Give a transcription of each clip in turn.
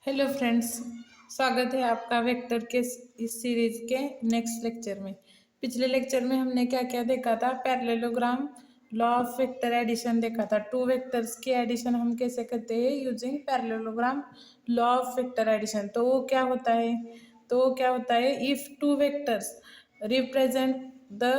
Hello friends, स्वागत है आपका वेक्टर के इस सीरीज के नेक्स्ट लेक्चर में। पिछले लेक्चर में हमने क्या क्या देखा था? Parallelogram, law of vector addition देखा था। टू वेक्टर्स की एडिशन हम कैसे करते हैं using parallelogram law of vector addition. तो वो क्या होता है if two vectors represent the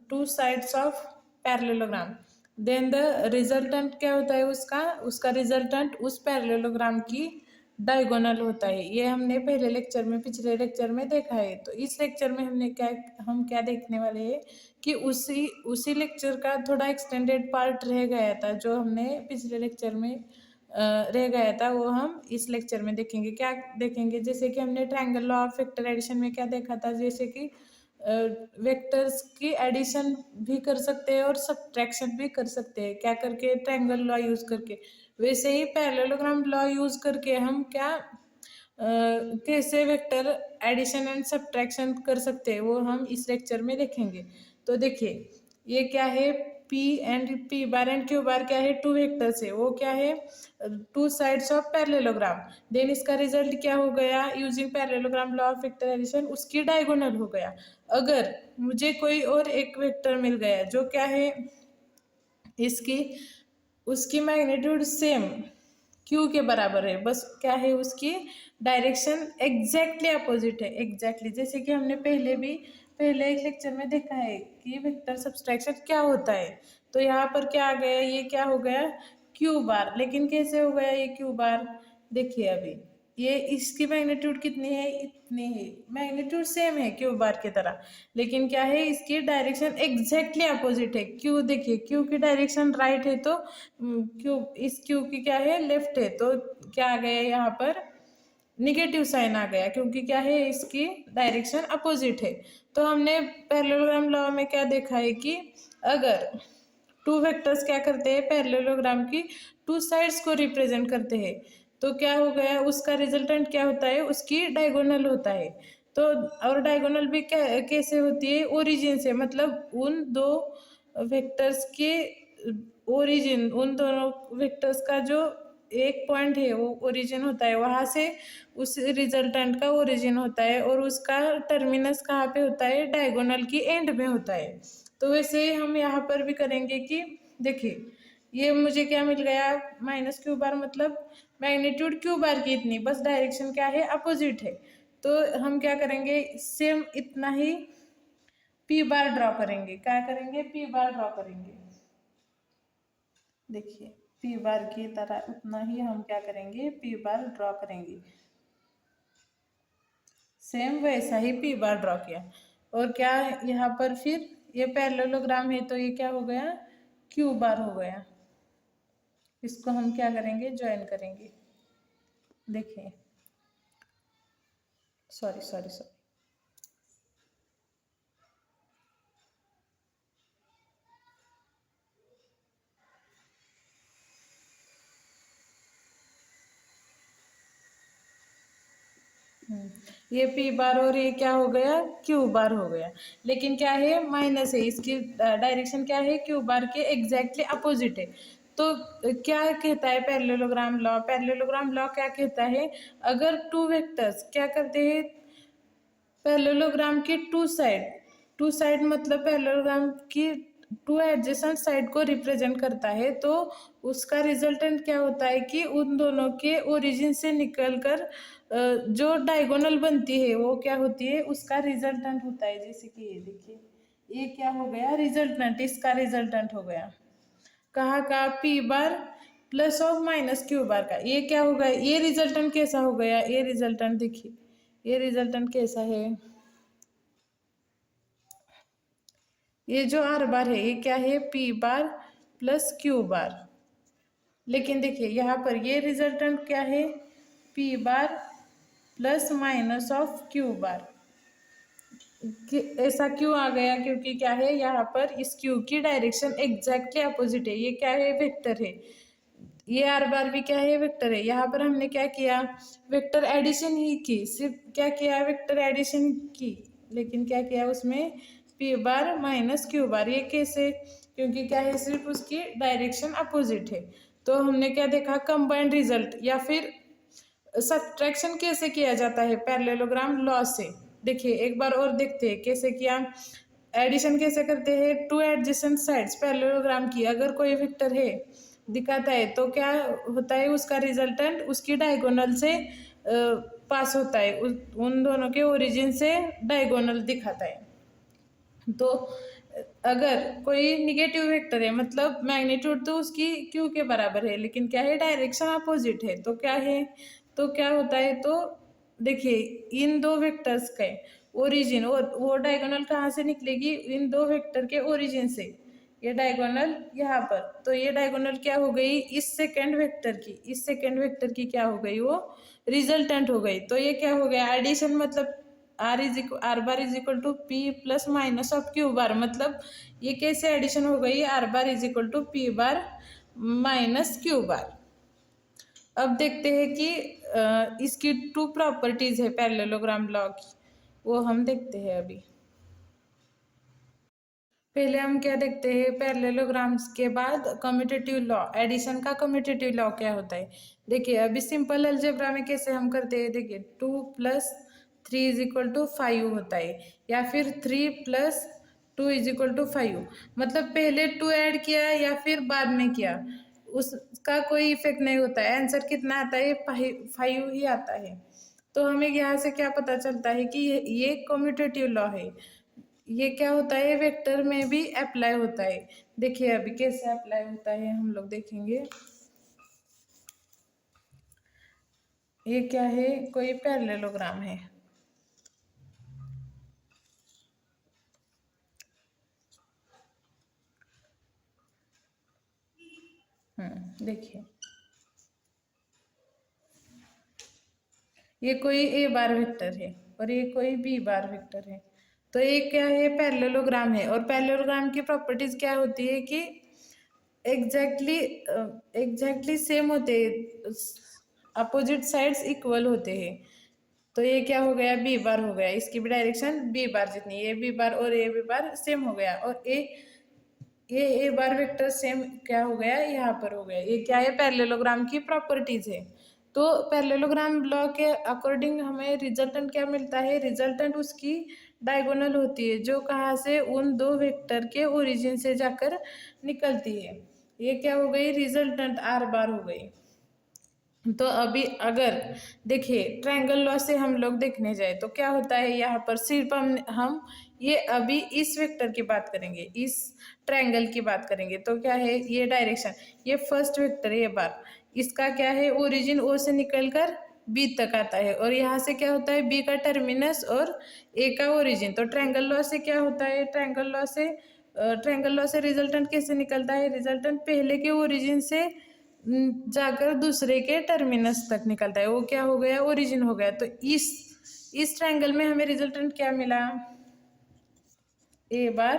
two sides of parallelogram, then the resultant क्या होता है उसका रिजल्टेंट उस पैरेललोग्राम की डायगोनल होता है। ये हमने पिछले लेक्चर में देखा है। तो इस लेक्चर में हम क्या देखने वाले हैं कि उसी लेक्चर का थोड़ा एक्सटेंडेड पार्ट रह गया था। जो हमने पिछले लेक्चर में रह गया था वो हम इस लेक्चर में देखेंगे। क्या देखेंगे? जैसे कि हमने triangle law of vector addition में क्या देखा था, जैसे कि वेक्टर्स की एडिशन भी कर सकते हैं और सब्ट्रैक्शन भी कर सकते हैं। क्या करके? ट्रायंगल लॉ यूज करके। वैसे ही पैरेललोग्राम लॉ यूज करके हम कैसे वेक्टर एडिशन एंड सब्ट्रैक्शन कर सकते हैं वो हम इस लेक्चर में देखेंगे। तो देखिए, ये क्या है? P bar and Q bar क्या है? टू वेक्टर्स है। वो क्या है? Two sides of parallelogram. Then इसका रिजल्ट क्या हो गया? Using parallelogram law of vector addition उसकी डायगोनल हो गया। अगर मुझे कोई और एक वेक्टर मिल गया जो क्या है इसकी उसकी मैग्नीट्यूड सेम क्यू के बराबर है, बस क्या है उसकी डायरेक्शन एग्जैक्टली अपोजिट है। एग्जैक्टली जैसे कि हमने पहले एक लेक्चर में देखा है कि वेक्टर सब्सट्रैक्शन क्या होता है। तो यहाँ पर क्या आ गया? ये क्या हो गया? Q bar. लेकिन कैसे हो गया ये क्यू बार? देखिए, अभी ये इसकी मैग्नीट्यूड कितनी है? इतनी है। मैग्नीट्यूड सेम है क्यू बार की तरह, लेकिन क्या है इसकी डायरेक्शन एग्जैक्टली अपोजिट है। क्यू देखिए, क्यू की डायरेक्शन राइट है तो क्यू की क्या है? लेफ्ट है। तो क्या आ गया यहाँ पर? निगेटिव साइन आ गया, क्योंकि क्या है इसकी डायरेक्शन अपोजिट है। तो हमने पैरेललोग्राम लॉ में क्या देखा है कि अगर टू वेक्टर्स क्या करते हैं, पैरेललोग्राम की टू साइड्स को रिप्रेजेंट करते हैं, तो क्या हो गया? उसका रिजल्टेंट क्या होता है? उसकी डायगोनल होता है। तो और डायगोनल भी कैसे होती है? ओरिजिन से, मतलब उन दो वेक्टर्स के ओरिजिन, उन दोनों वेक्टर्स का जो एक पॉइंट है वो ओरिजिन होता है, वहां से उस रिजल्टेंट का ओरिजिन होता है, और उसका टर्मिनस कहाँ पे होता है? डायगोनल की एंड में होता है। तो वैसे हम यहाँ पर भी करेंगे कि देखिए, ये मुझे क्या मिल गया? माइनस क्यू बार, मतलब मैग्नीट्यूड क्यू बार की इतनी, बस डायरेक्शन क्या है? अपोजिट है। तो हम क्या करेंगे? सेम इतना ही पी बार ड्रॉ करेंगे। क्या करेंगे? पी बार ड्रॉ करेंगे। देखिए, पी बार की तरह उतना ही हम क्या करेंगे? पी बार ड्रॉ करेंगे। सेम वैसा ही पी बार ड्रॉ किया। और क्या यहाँ पर फिर ये पैरेललोग्राम है तो ये क्या हो गया? क्यू बार हो गया। इसको हम क्या करेंगे? ज्वाइन करेंगे। देखिए, सॉरी सॉरी सॉरी, ये पी बार और ये क्या हो गया? क्यू बार हो गया। लेकिन क्या है? माइनस है। इसकी डायरेक्शन क्या है? क्यू बार के एग्जैक्टली अपोजिट है। तो क्या कहता है पैरेललोग्राम लॉ? पैरेललोग्राम लॉ क्या कहता है? अगर टू वेक्टर्स क्या करते हैं, पैरेललोग्राम की टू साइड मतलब पैरेललोग्राम की टू एडजेसेंट साइड को रिप्रेजेंट करता है, तो उसका रिजल्टेंट क्या होता है कि उन दोनों के ओरिजिन से निकलकर जो डायगोनल बनती है वो क्या होती है? उसका रिजल्टेंट होता है। जैसे कि ये देखिए, ये क्या हो गया? रिजल्टेंट। इसका रिजल्टेंट हो गया कहाँ का? P bar plus of minus Q बार का। ये क्या हो गया? ये रिजल्टेंट कैसा हो गया? ये रिजल्टेंट देखिए, ये रिजल्टेंट कैसा है? ये जो आर बार है ये क्या है? पी बार प्लस क्यू बार। लेकिन देखिए यहाँ पर ये रिजल्टेंट क्या है? P bar plus minus of Q बार। ऐसा क्यों आ गया? क्योंकि क्या है, यहाँ पर इस क्यू की डायरेक्शन एग्जैक्टली अपोजिट है। ये क्या है? वेक्टर है। ये आर बार भी क्या है? वेक्टर है। यहाँ पर हमने क्या किया? वेक्टर एडिशन ही की। सिर्फ क्या किया? वेक्टर एडिशन की। लेकिन क्या किया उसमें? पी बार माइनस क्यू बार। ये कैसे? क्योंकि क्या है, सिर्फ उसकी डायरेक्शन अपोजिट है। तो हमने क्या देखा? कंबाइंड रिजल्ट, या फिर सब्ट्रैक्शन कैसे किया जाता है पैरेललोग्राम लॉ से। देखिए एक बार और देखते हैं कैसे किया। एडिशन कैसे करते हैं, टू एडजेसेंट साइड्स पैरेललोग्राम की अगर कोई वेक्टर है दिखाता है तो क्या होता है, उसका रिजल्टेंट उसकी डायगोनल से पास होता है, उन दोनों के ओरिजिन से डायगोनल दिखाता है। तो अगर कोई निगेटिव वेक्टर है मतलब मैग्नीट्यूड तो उसकी क्यू के बराबर है लेकिन क्या है डायरेक्शन अपोजिट है, तो क्या है, तो क्या होता है, तो देखिए इन दो वेक्टर्स के ओरिजिन और वो डायगोनल कहाँ से निकलेगी, इन दो वेक्टर के ओरिजिन से। ये डायगोनल यहाँ पर, तो ये डायगोनल क्या हो गई इस सेकेंड वेक्टर की, इस सेकेंड वेक्टर की क्या हो गई, वो रिजल्टेंट हो गई। तो ये क्या हो गया एडिशन, मतलब R bar is equal to P plus minus of Q bar, मतलब ये कैसे एडिशन हो गई, R bar is equal to P bar minus Q bar. अब देखते हैं कि इसकी टू प्रॉपर्टीज है पैरेललोग्राम लॉ की, वो हम देखते हैं अभी। पहले हम क्या देखते हैं पैरेललोग्राम्स के बाद कम्यूटेटिव लॉ, एडिशन का कम्यूटेटिव लॉ क्या होता है। देखिए अभी सिंपल अलजेब्रा में कैसे हम करते हैं, देखिए 2+3 इज इक्वल टू 5 होता है, या फिर 3+2 इज इक्वल टू 5, मतलब पहले 2 ऐड किया या फिर बाद में किया उसका कोई इफेक्ट नहीं होता है, आंसर कितना आता है 5 ही आता है। तो हमें यहाँ से क्या पता चलता है कि ये कम्यूटेटिव लॉ है, ये क्या होता है वेक्टर में भी अप्लाई होता है। देखिए अभी कैसे अप्लाई होता है हम लोग देखेंगे। ये क्या है, कोई पैरेललोग्राम है, देखिए ये कोई ए बार वेक्टर है और ये कोई बी बार वेक्टर है। तो ये क्या है पैरेललोग्राम है, और पैरेललोग्राम की प्रॉपर्टीज क्या होती है कि एग्जैक्टली सेम होते हैं, अपोजिट साइड्स इक्वल होते हैं। तो ये क्या हो गया बी बार हो गया, इसकी भी डायरेक्शन बी बार जितनी, ये बी बार और ए बी बार सेम हो गया, और ये ए बार वेक्टर सेम क्या हो गया यहाँ पर हो गया। ये क्या है पैरेललोग्राम की प्रॉपर्टीज है। तो पैरेललोग्राम लॉ के अकॉर्डिंग हमें रिजल्टेंट क्या मिलता है, रिजल्टेंट उसकी डायगोनल होती है जो कहाँ से उन दो वेक्टर के ओरिजिन से जाकर निकलती है। ये क्या हो गई रिजल्टेंट आर बार हो गई। तो अभी अगर देखिए ट्रायंगल लॉ से हम लोग देखने जाए तो क्या होता है, यहाँ पर सिर्फ हम ये अभी इस वेक्टर की बात करेंगे, इस ट्रायंगल की बात करेंगे। तो क्या है ये डायरेक्शन, ये फर्स्ट वेक्टर ये बार, इसका क्या है ओरिजिन ओ से निकलकर बी तक आता है, और यहाँ से क्या होता है बी का टर्मिनस और ए का ओरिजिन। तो ट्रायंगल लॉ से क्या होता है, ट्रायंगल लॉ से रिजल्टेंट कैसे निकलता है, रिजल्टेंट पहले के ओरिजिन से जाकर दूसरे के टर्मिनस तक निकलता है, वो क्या हो गया ओरिजिन हो गया। तो इस ट्रायंगल में हमें रिजल्टेंट क्या मिला, ए बार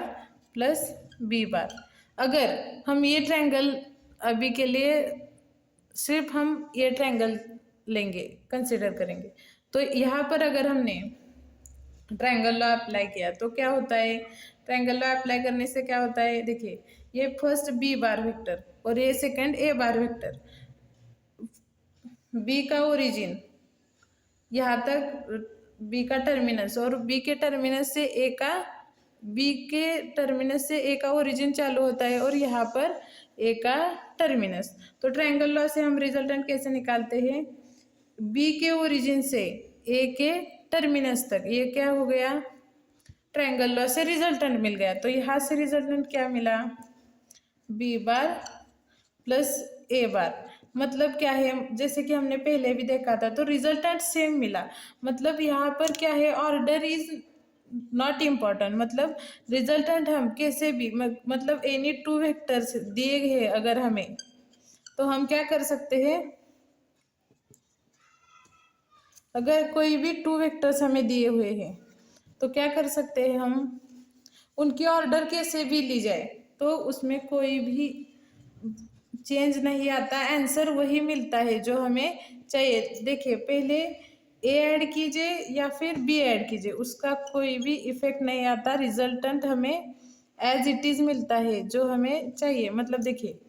प्लस बी बार। अगर हम ये ट्रायंगल अभी के लिए सिर्फ हम ये ट्रायंगल लेंगे कंसिडर करेंगे, तो यहाँ पर अगर हमने ट्रायंगल लॉ अप्लाई किया तो क्या होता है, ट्रायंगल लॉ अप्लाई करने से क्या होता है, देखिए ये फर्स्ट बी बार वेक्टर और ये second A bar vector, B का ओरिजिन यहाँ तक बी का टर्मिनस और बी के टर्मिनस से ए का, बी के टर्मिनस से ए का ओरिजिन चालू होता है और यहाँ पर ए का टर्मिनस। तो ट्रायंगल लॉ से हम रिजल्टेंट कैसे निकालते हैं, बी के ओरिजिन से ए के टर्मिनस तक, ये क्या हो गया ट्रायंगल लॉ से रिजल्टेंट मिल गया। तो यहाँ से रिजल्टेंट क्या मिला, बी बार प्लस ए बार, मतलब क्या है जैसे कि हमने पहले भी देखा था, तो रिजल्टेंट सेम मिला। मतलब यहाँ पर क्या है ऑर्डर इज नॉट इम्पॉर्टेंट, मतलब रिजल्टेंट हम कैसे भी मतलब एनी टू वेक्टर्स दिए हैं अगर हमें, तो हम क्या कर सकते हैं, अगर कोई भी टू वेक्टर्स हमें दिए हुए हैं तो क्या कर सकते हैं हम, उनकी ऑर्डर कैसे भी ली जाए तो उसमें कोई भी चेंज नहीं आता, आंसर वही मिलता है जो हमें चाहिए। देखिए पहले ए ऐड कीजिए या फिर बी ऐड कीजिए उसका कोई भी इफेक्ट नहीं आता, रिजल्टेंट हमें एज इट इज मिलता है जो हमें चाहिए। मतलब देखिए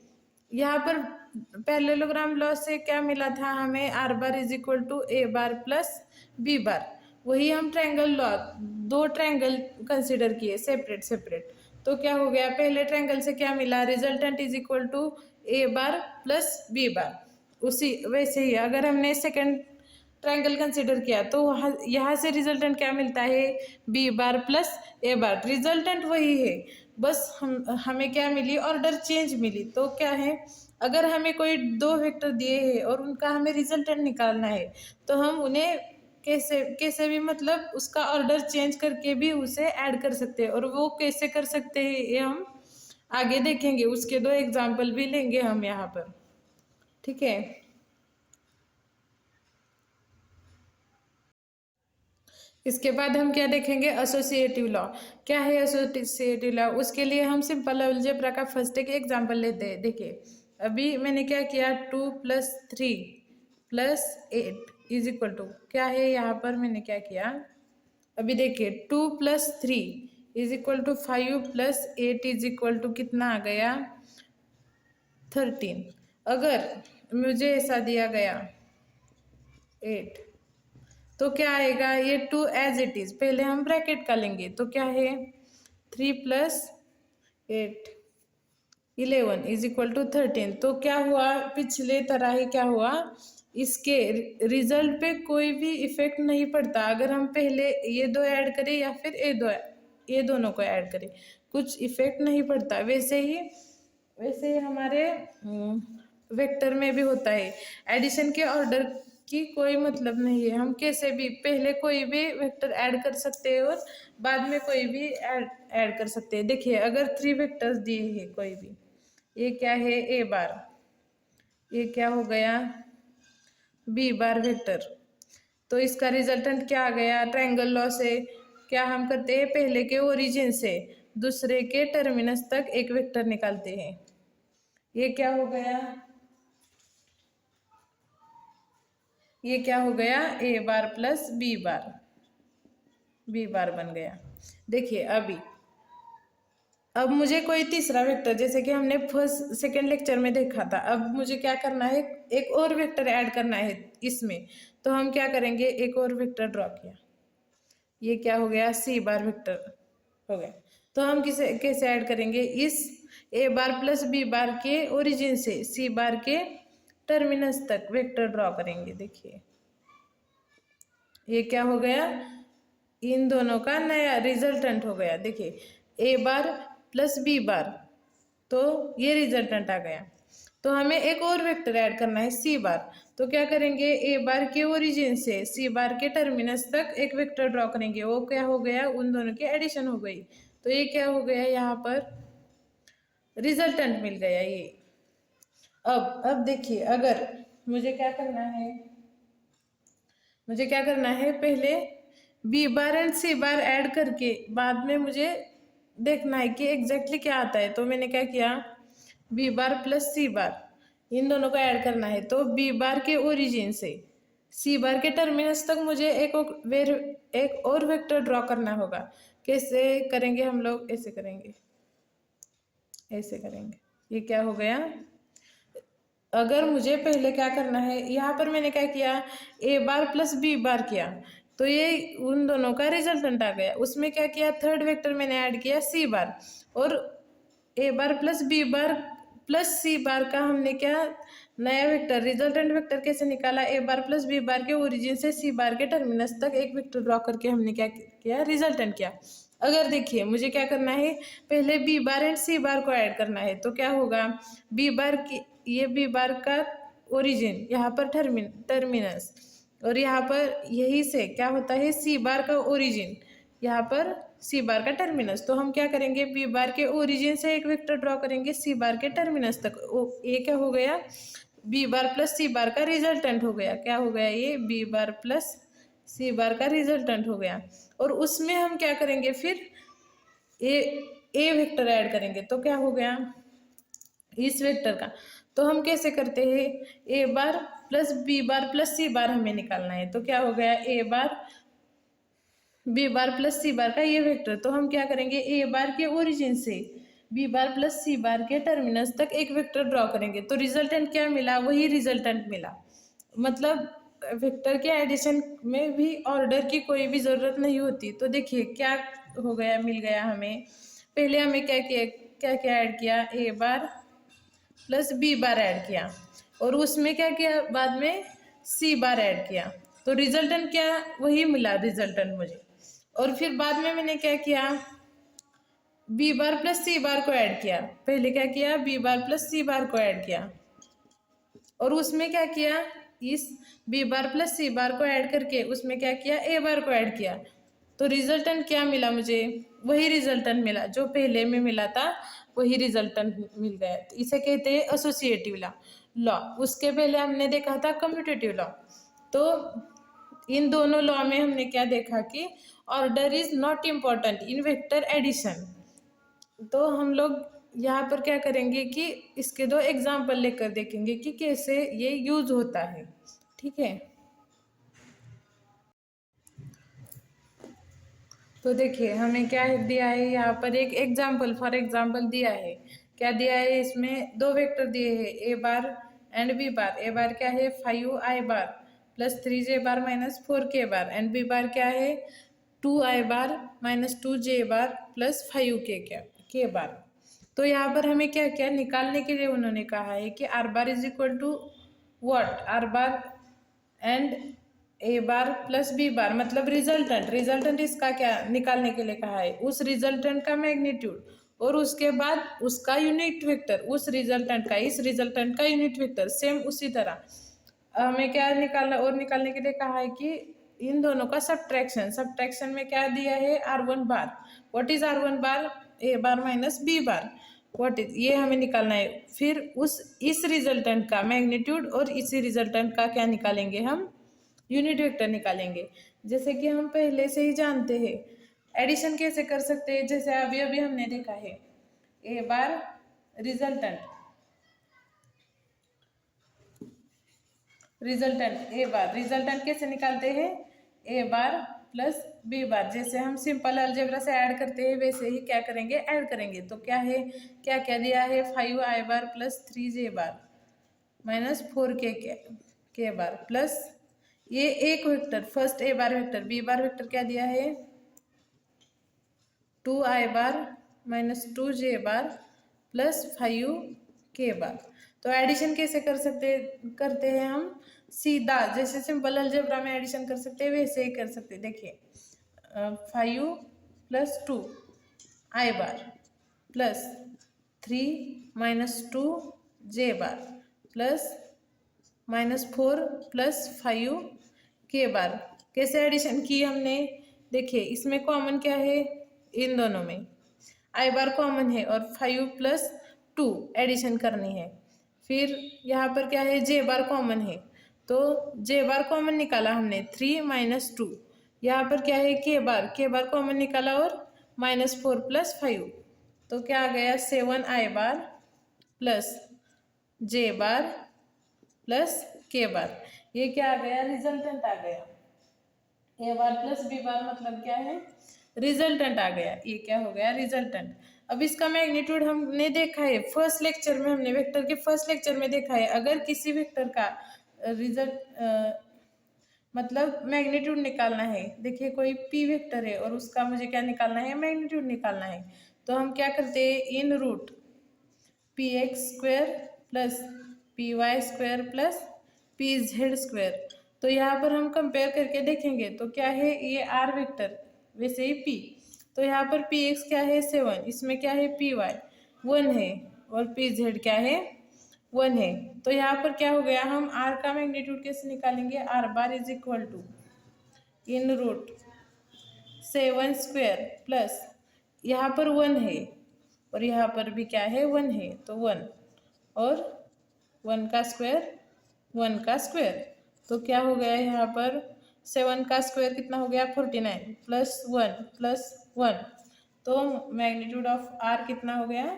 यहाँ पर पैरेललोग्राम लॉ से क्या मिला था हमें, R bar is equal to A bar plus B bar. वही हम ट्रायंगल लॉ, दो ट्रायंगल कंसिडर किए सेपरेट सेपरेट, तो क्या हो गया, पहले ट्रायंगल से क्या मिला, resultant is equal to A bar plus B bar. उसी वैसे ही अगर हमने सेकंड ट्रायंगल कंसिडर किया तो यहाँ से रिजल्टेंट क्या मिलता है, बी बार प्लस ए बार। रिजल्टेंट वही है, बस हमें क्या मिली, ऑर्डर चेंज मिली। तो क्या है, अगर हमें कोई दो वेक्टर दिए हैं और उनका हमें रिजल्टेंट निकालना है, तो हम उन्हें कैसे कैसे भी मतलब उसका ऑर्डर चेंज करके भी उसे ऐड कर सकते हैं। और वो कैसे कर सकते हैं ये हम आगे देखेंगे, उसके दो एग्जाम्पल भी लेंगे हम यहाँ पर, ठीक है। इसके बाद हम क्या देखेंगे, एसोसिएटिव लॉ। क्या है एसोसिएटिव लॉ, उसके लिए हम सिंपल अलजेब्रा का फर्स्ट एक एग्जांपल लेते हैं। देखिए अभी मैंने क्या किया, 2 + 3 + 8 इज इक्वल टू क्या है, यहाँ पर मैंने क्या किया, अभी देखिए 2 + 3 is equal to 5 + 8 is equal to कितना आ गया, 13। अगर मुझे ऐसा दिया गया 8, तो क्या आएगा, ये 2 एज इट इज, पहले हम ब्रैकेट का लेंगे, तो क्या है 3 + 8 11 इज इक्वल टू 13। तो क्या हुआ, पिछले तरह ही क्या हुआ, इसके रिजल्ट पे कोई भी इफेक्ट नहीं पड़ता अगर हम पहले ये दो ऐड करें या फिर ये दोनों को ऐड करें, कुछ इफेक्ट नहीं पड़ता। वैसे ही हमारे वेक्टर में भी होता है, एडिशन के ऑर्डर की कोई मतलब नहीं है, हम कैसे भी पहले कोई भी वेक्टर ऐड कर सकते हैं और बाद में कोई भी ऐड कर सकते हैं। देखिए अगर 3 वेक्टर्स दिए हैं कोई भी, ये क्या है ए बार, ये क्या हो गया बी बार वेक्टर, तो इसका रिजल्टेंट क्या आ गया, ट्रायंगल लॉ से क्या हम करते हैं, पहले के ओरिजिन से दूसरे के टर्मिनस तक एक वेक्टर निकालते हैं। ये क्या हो गया, ये क्या हो गया, ए बार प्लस बी बार बन गया। देखिए अब मुझे कोई तीसरा वेक्टर, जैसे कि हमने फर्स्ट सेकेंड लेक्चर में देखा था, अब मुझे क्या करना है, एक और वेक्टर ऐड करना है इसमें। तो हम क्या करेंगे, एक और वेक्टर ड्रॉ किया, ये क्या हो गया, सी बार वेक्टर हो गया। तो हम कैसे ऐड करेंगे, इस ए बार प्लस बी बार के ओरिजिन से सी बार के टर्मिनस तक वेक्टर ड्रॉ करेंगे। देखिए ये क्या हो गया, इन दोनों का नया रिजल्टेंट हो गया। देखिए ए बार प्लस बी बार, तो ये रिजल्टेंट आ गया। तो हमें एक और वेक्टर ऐड करना है सी बार, तो क्या करेंगे, ए बार के ओरिजिन से सी बार के टर्मिनस तक एक वेक्टर ड्रॉ करेंगे, वो क्या हो गया, उन दोनों की एडिशन हो गई। तो ये क्या हो गया, यहाँ पर रिजल्टेंट मिल गया ये। अब देखिए अगर मुझे क्या करना है, पहले B bar and C bar add करके बाद में मुझे देखना है कि एग्जैक्टली क्या आता है। तो मैंने क्या किया, बी बार प्लस सी बार इन दोनों को ऐड करना है, तो बी बार के ओरिजिन से सी बार के टर्मिनस तक मुझे एक और वेक्टर ड्रॉ करना होगा। कैसे करेंगे हम लोग, ऐसे करेंगे, ये क्या हो गया, अगर मुझे पहले क्या करना है, यहाँ पर मैंने क्या किया, ए बार प्लस बी बार किया, तो ये उन दोनों का रिजल्टेंट आ गया। उसमें क्या किया, थर्ड वेक्टर मैंने ऐड किया सी बार, और ए बार प्लस बी बार प्लस सी बार का हमने क्या नया वेक्टर, रिजल्टेंट वेक्टर कैसे निकाला, ए बार प्लस बी बार के ओरिजिन से सी बार के टर्मिनस तक एक वेक्टर ड्रॉ करके हमने क्या किया, रिजल्टेंट किया। अगर देखिए मुझे क्या करना है, पहले बी बार एंड सी बार को ऐड करना है, तो क्या होगा, बी बार की ये बी बार का ओरिजिन, यहाँ पर टर्मिनस, और यहाँ पर यही से क्या होता है, सी बार का ओरिजिन, यहाँ पर सी बार का टर्मिनस। तो हम क्या करेंगे, बी बार के ओरिजिन से एक वेक्टर ड्रॉ करेंगे सी बार के टर्मिनस तक। ये क्या हो गया, बी बार प्लस सी बार का रिजल्टेंट हो गया। क्या हो गया, ये बी बार प्लस सी बार का रिजल्टेंट हो गया। और उसमें हम क्या करेंगे, फिर ए वेक्टर ऐड करेंगे, तो क्या हो गया, इस वेक्टर का। तो हम कैसे करते हैं, ए बार प्लस बी बार प्लस सी बार हमें निकालना है, तो क्या हो गया, ए बार बी बार प्लस सी बार का ये वेक्टर। तो हम क्या करेंगे, ए बार के ओरिजिन से बी बार प्लस सी बार के टर्मिनस तक एक वेक्टर ड्रॉ करेंगे। तो रिजल्टेंट क्या मिला, वही रिजल्टेंट मिला। मतलब वेक्टर के एडिशन में भी ऑर्डर की कोई भी ज़रूरत नहीं होती। तो देखिए क्या हो गया, मिल गया हमें। पहले हमें क्या किया, क्या क्या ऐड किया, ए बार प्लस बी बार ऐड किया, और उसमें क्या किया, बाद में सी बार ऐड किया। तो रिजल्टेंट क्या, वही मिला रिजल्टेंट मुझे। और फिर बाद में मैंने क्या किया, बी बार प्लस सी बार को ऐड किया। पहले क्या किया, बी बार प्लस सी बार को ऐड किया, और उसमें क्या किया, इस बी बार प्लस सी बार को ऐड करके उसमें क्या किया, ए बार को ऐड किया। तो रिजल्टेंट क्या मिला मुझे, वही रिजल्टेंट मिला जो पहले में मिला था, वही रिजल्टेंट मिल गया। तो इसे कहते हैं एसोसिएटिव लॉ। उसके पहले हमने देखा था कम्यूटेटिव लॉ। तो इन दोनों लॉ में हमने क्या देखा कि order is not important in vector addition. तो हम लोग यहाँ पर क्या करेंगे कि इसके दो एग्जाम्पल लेकर देखेंगे कि कैसे ये यूज होता है। ठीक है, तो देखिए हमें क्या दिया है यहाँ पर, एक एग्जाम्पल फॉर एग्जाम्पल दिया है। क्या दिया है, इसमें दो वेक्टर दिए हैं, ए बार एंड बी बार। ए बार क्या है 5i bar plus 3j bar minus 4k bar, and B bar क्या है 2i बार माइनस 2j बार प्लस 5k बार। तो यहाँ पर हमें क्या क्या निकालने के लिए उन्होंने कहा है कि R bar is equal to what, R bar and A bar plus B bar, मतलब रिजल्टेंट। रिजल्टेंट इसका क्या निकालने के लिए कहा है, उस रिजल्टेंट का मैग्नीट्यूड, और उसके बाद उसका यूनिट वेक्टर, उस रिजल्टेंट का इस रिजल्टेंट का यूनिट वेक्टर सेम उसी तरह हमें क्या निकालना, और निकालने के लिए कहा है कि इन दोनों का सब्ट्रैक्शन। सब्ट्रैक्शन में क्या दिया है, R1 bar. What is R1 bar, A bar minus B bar. What is, ये हमें निकालना है। फिर उस इस रिजल्टेंट का मैग्नीट्यूड और इसी रिजल्टेंट का क्या निकालेंगे, हम यूनिट वेक्टर निकालेंगे। जैसे कि हम पहले से ही जानते हैं एडिशन कैसे कर सकते हैं, जैसे अभी अभी हमने देखा है ए बार रिजल्टेंट, रिजल्टेंट ए बार, रिजल्टेंट कैसे निकालते हैं, ए बार प्लस बी बार। जैसे हम सिंपल अलजेब्रा से ऐड करते हैं वैसे ही क्या करेंगे, ऐड करेंगे। तो क्या है, क्या क्या दिया है, 5i bar plus 3j bar minus 4k बार प्लस ये एक vector first A bar vector, B bar vector क्या दिया है 2i बार माइनस 2j बार प्लस 5k बार। तो एडिशन कैसे कर सकते करते हैं हम, सीधा जैसे सिंपल अलजेब्रा में एडिशन कर सकते हैं वैसे ही कर सकते हैं। देखिए 5 plus 2 i bar plus 3 minus 2j bar plus minus 4 plus 5k बार। कैसे एडिशन की हमने, देखिए इसमें कॉमन क्या है, इन दोनों में i बार कॉमन है और 5 प्लस 2 एडिशन करनी है। फिर यहाँ पर क्या है, j बार कॉमन है, तो j बार कॉमन निकाला हमने 3 माइनस 2। यहाँ पर क्या है, k बार कॉमन निकाला और माइनस 4 प्लस 5। तो क्या आ गया 7i bar plus j bar plus k बार। ये क्या आ गया, रिजल्टेंट आ गया। ए बार प्लस बी बार मतलब क्या है, रिजल्टेंट आ गया। ये क्या हो गया, रिजल्टेंट। अब इसका मैग्नीट्यूड हमने देखा है फर्स्ट लेक्चर में, हमने वेक्टर के फर्स्ट लेक्चर में देखा है। अगर किसी वेक्टर का रिजल्ट मतलब मैग्नीट्यूड निकालना है, देखिए कोई p वेक्टर है और उसका मुझे क्या निकालना है, मैग्नीट्यूड निकालना है। तो हम क्या करते हैं, इन root px square plus py square plus pz square. तो यहाँ पर हम कंपेयर करके देखेंगे तो क्या है, ये r वेक्टर वैसे ही p। तो यहाँ पर px क्या है 7, इसमें क्या है py 1 है और pz क्या है 1 है। तो यहाँ पर क्या हो गया, हम r का मैग्नीट्यूड कैसे निकालेंगे, r bar is equal to in root 7 square plus यहाँ पर 1 है और यहाँ पर भी क्या है 1 है, तो 1 और 1 का स्क्वायर 1 का स्क्वायर। तो क्या हो गया यहाँ पर 7 का स्क्वायर कितना हो गया 49 प्लस 1 प्लस 1। तो मैग्नीट्यूड ऑफ r कितना हो गया,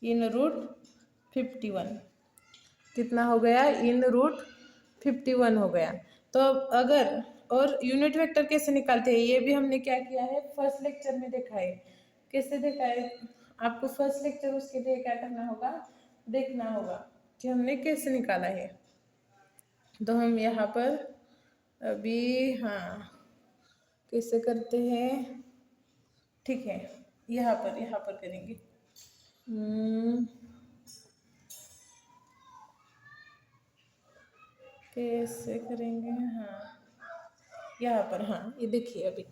इन रूट 51। कितना हो गया, इन रूट 51 हो गया। तो अगर, और यूनिट वेक्टर कैसे निकालते हैं ये भी हमने क्या किया है फर्स्ट लेक्चर में देखा है। कैसे देखा है, आपको फर्स्ट लेक्चर उसके लिए क्या करना होगा, देखना होगा कि हमने कैसे निकाला है। तो हम यहाँ पर अभी हाँ कैसे करते हैं, ठीक है, यहाँ पर करेंगे। कैसे करेंगे, हाँ यहाँ पर, हाँ ये देखिए अभी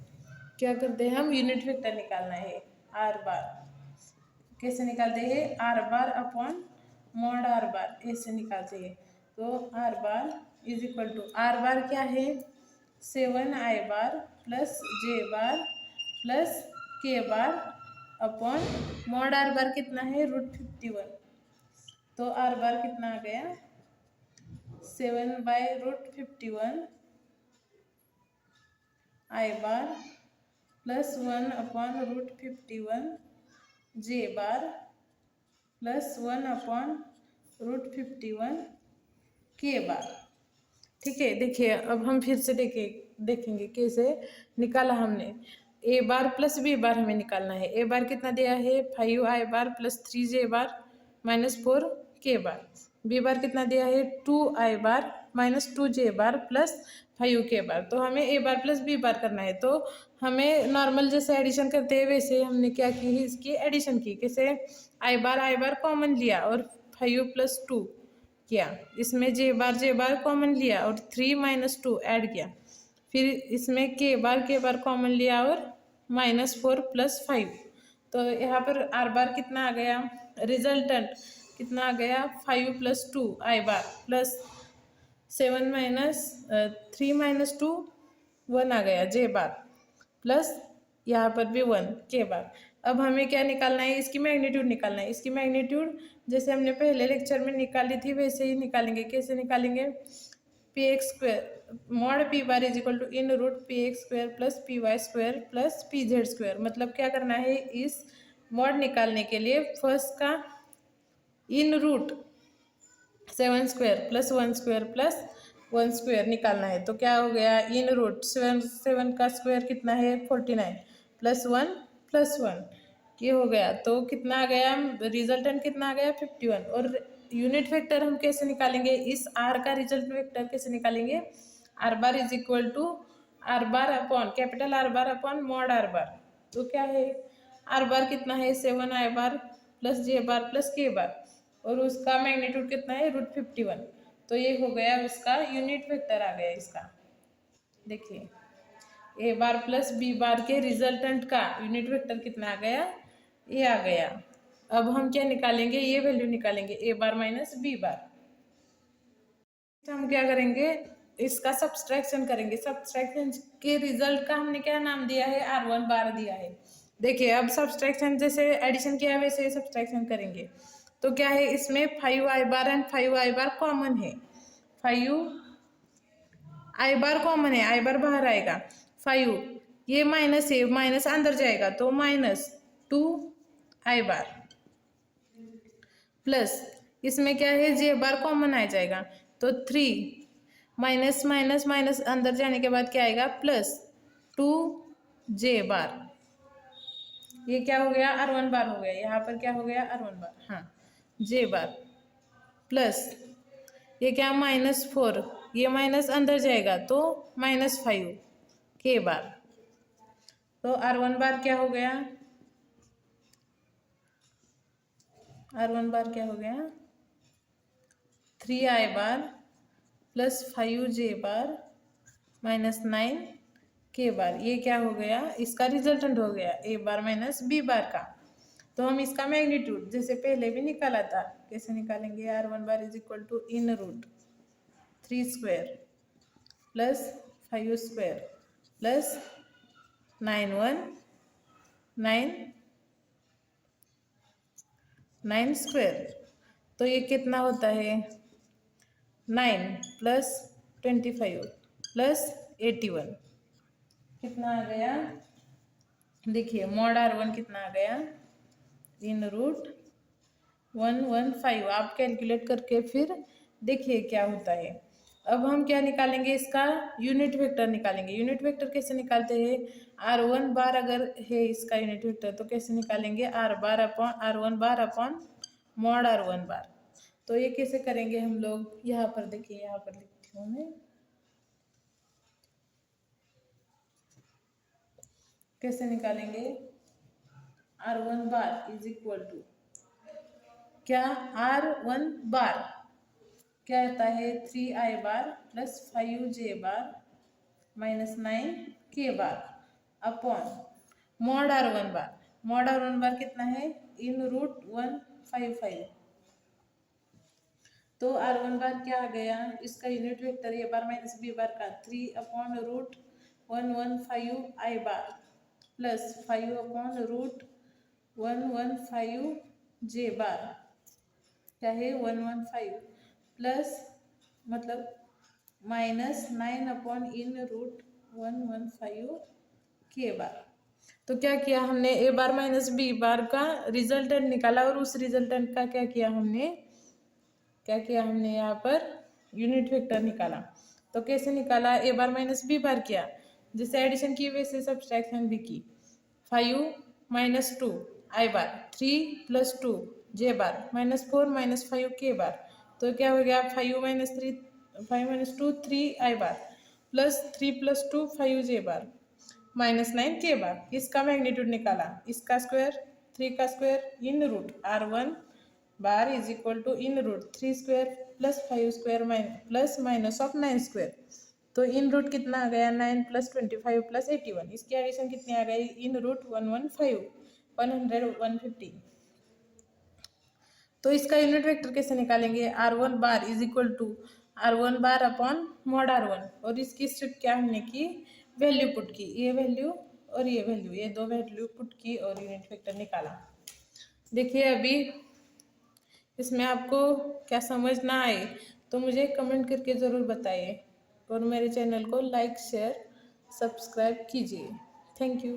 क्या करते हैं, हम यूनिट वेक्टर निकालना है आर बार। कैसे निकालते हैं, r bar upon mod are bar ऐसे निकालते हैं। तो r bar is equal to, are bar क्या है 7i bar plus j bar plus k bar upon mod are bar कितना है √51। तो आर बार कितना आ गया 7/√51 आई बार प्लस 1/√51 जे बार प्लस 1/√51 के बार। ठीक है, देखिए अब हम फिर से देखेंगे कैसे निकाला हमने। ए बार प्लस बी बार हमें निकालना है। ए बार कितना दिया है 5i bar plus 3j bar minus 4k बार। बी बार कितना दिया है 2i बार माइनस 2j बार प्लस 5k बार। तो हमें ए बार प्लस बी बार करना है। तो हमें नॉर्मल जैसे एडिशन करते हैं वैसे हमने क्या की है, इसकी एडिशन की। कैसे, आई बार कॉमन लिया और 5 प्लस 2 किया, इसमें जे बार कॉमन लिया और 3 माइनस 2 ऐड किया, फिर इसमें के बार कॉमन लिया और -4 प्लस 5। तो यहाँ पर आर बार कितना आ गया, रिजल्टेंट कितना आ गया 5 प्लस 2 आई बार प्लस 7 माइनस 3 माइनस 2 1 आ गया जे बार प्लस यहाँ पर भी 1 के बार। अब हमें क्या निकालना है, इसकी मैग्नीट्यूड निकालना है। इसकी मैग्नीट्यूड जैसे हमने पहले लेक्चर में निकाली थी वैसे ही निकालेंगे। कैसे निकालेंगे, px² mod P bar is equal to in root px² plus py² plus pz²। मतलब क्या करना है, इस मॉड निकालने के लिए फर्स्ट का इन रूट 7² प्लस 1² प्लस 1² निकालना है। तो क्या हो गया, इन रूट 7 का स्क्वायर कितना है 49 प्लस 1 प्लस 1 ये हो गया। तो कितना आ गया, रिजल्टेंट कितना आ गया 51। और यूनिट वेक्टर हम कैसे निकालेंगे, इस आर का रिजल्ट वेक्टर कैसे निकालेंगे, R bar is equal to are bar upon capital R bar upon mod are bar. तो क्या है, आर बार कितना है 7i बार प्लस जे बार प्लस के बार और उसका मैग्नीट्यूड कितना है √51। तो ये हो गया उसका यूनिट वेक्टर आ गया इसका। देखिए ए बार प्लस बी बार के रिजल्टेंट का यूनिट वेक्टर कितना आ गया, ये आ गया। अब हम क्या निकालेंगे, ये वैल्यू निकालेंगे ए बार माइनस बी बार। हम क्या करेंगे, इसका सब्सट्रैक्शन करेंगे। सब्सट्रैक्शन के रिजल्ट का हमने क्या नाम दिया है, R1 बार दिया है। देखिए अब सब्सट्रैक्शन जैसे एडिशन किया है वैसे सब्सट्रैक्शन करेंगे। तो क्या है, इसमें 5i bar and 5i bar common है। 5i बार कॉमन है, आई बार बाहर आएगा। 5 ये माइनस है, माइनस अंदर जाएगा तो -2i बार प्लस इसमें क्या है जे बार कॉमन आ जाएगा तो 3 माइनस माइनस माइनस अंदर जाने के बाद क्या आएगा +2j बार। ये क्या हो गया, R1 बार हो गया। यहाँ पर क्या हो गया, R1 बार, हाँ जे बार प्लस ये क्या -4 ये माइनस अंदर जाएगा तो -5 के बार। तो R1 बार क्या हो गया, R1 बार क्या हो गया 3i बार प्लस 5j बार -9 के बार। ये क्या हो गया, इसका रिजल्टेंट हो गया ए बार माइनस बी बार का। तो हम इसका मैग्नीट्यूड जैसे पहले भी निकाला था, कैसे निकालेंगे, R1 bar is equal to in root 3² plus 5² plus 9 तो ये कितना होता है 9 प्लस 25 प्लस 81 कितना आ गया। देखिए मॉड R1 कितना आ गया इन रूट 115। आप कैलकुलेट करके फिर देखिए क्या होता है। अब हम क्या निकालेंगे, इसका यूनिट वेक्टर निकालेंगे। यूनिट वेक्टर कैसे निकालते हैं, R1 बार अगर है इसका यूनिट वेक्टर तो कैसे निकालेंगे, R1 bar upon mod R1 बार। तो ये कैसे करेंगे हम लोग, यहाँ पर देखिए, यहाँ पर लिखती हूँ मैं, कैसे निकालेंगे, R1 bar is equal to क्या, R1 बार क्या आता है 3i bar plus 5j bar minus 9k bar upon mod R1 bar. Mod R1 bar कितना है, इन रूट 155। तो R1 बार क्या आ गया, इसका unit vector A bar minus B bar का 3 upon root 115 i bar plus 5 upon root 115 j bar क्या है 115 प्लस मतलब माइनस 9 अपॉन इन रूट 115 के बार। तो क्या किया हमने, ए बार माइनस बी बार का रिजल्टेंट निकाला और उस रिजल्टेंट का क्या किया हमने, यहाँ पर यूनिट वेक्टर निकाला। तो कैसे निकाला, ए बार माइनस बी बार किया, जिससे एडिशन की वैसे सब्सट्रैक्शन भी की। 5 माइनस 2 आई बार, 3 प्लस 2 जे बार माइनस 4 माइनस 5 के बार। तो क्या हो गया, 5 माइनस 2 3 आई बार प्लस 3 प्लस 2 5 जे बार माइनस 9 के बार। इसका मैग्नीट्यूड निकाला, इसका स्क्वायर 3 का square in root R1 bar is equal to in root 3 square plus 5 square plus minus of 9 square. तो इन रूट कितना आ गया, 9 प्लस 25 प्लस 81। इसकी एडिशन कितनी आ गई, इन रूट 115 150। तो इसका यूनिट वेक्टर कैसे निकालेंगे, R1 bar is equal to R1 bar upon mod R1, और इसकी स्टेप क्या हमने की, वैल्यू पुट की, ये वैल्यू और ये वैल्यू, ये दो वैल्यू पुट की और यूनिट वेक्टर निकाला। देखिए अभी इसमें आपको क्या समझ ना आए तो मुझे कमेंट करके ज़रूर बताइए, और मेरे चैनल को लाइक शेयर सब्सक्राइब कीजिए। Thank you.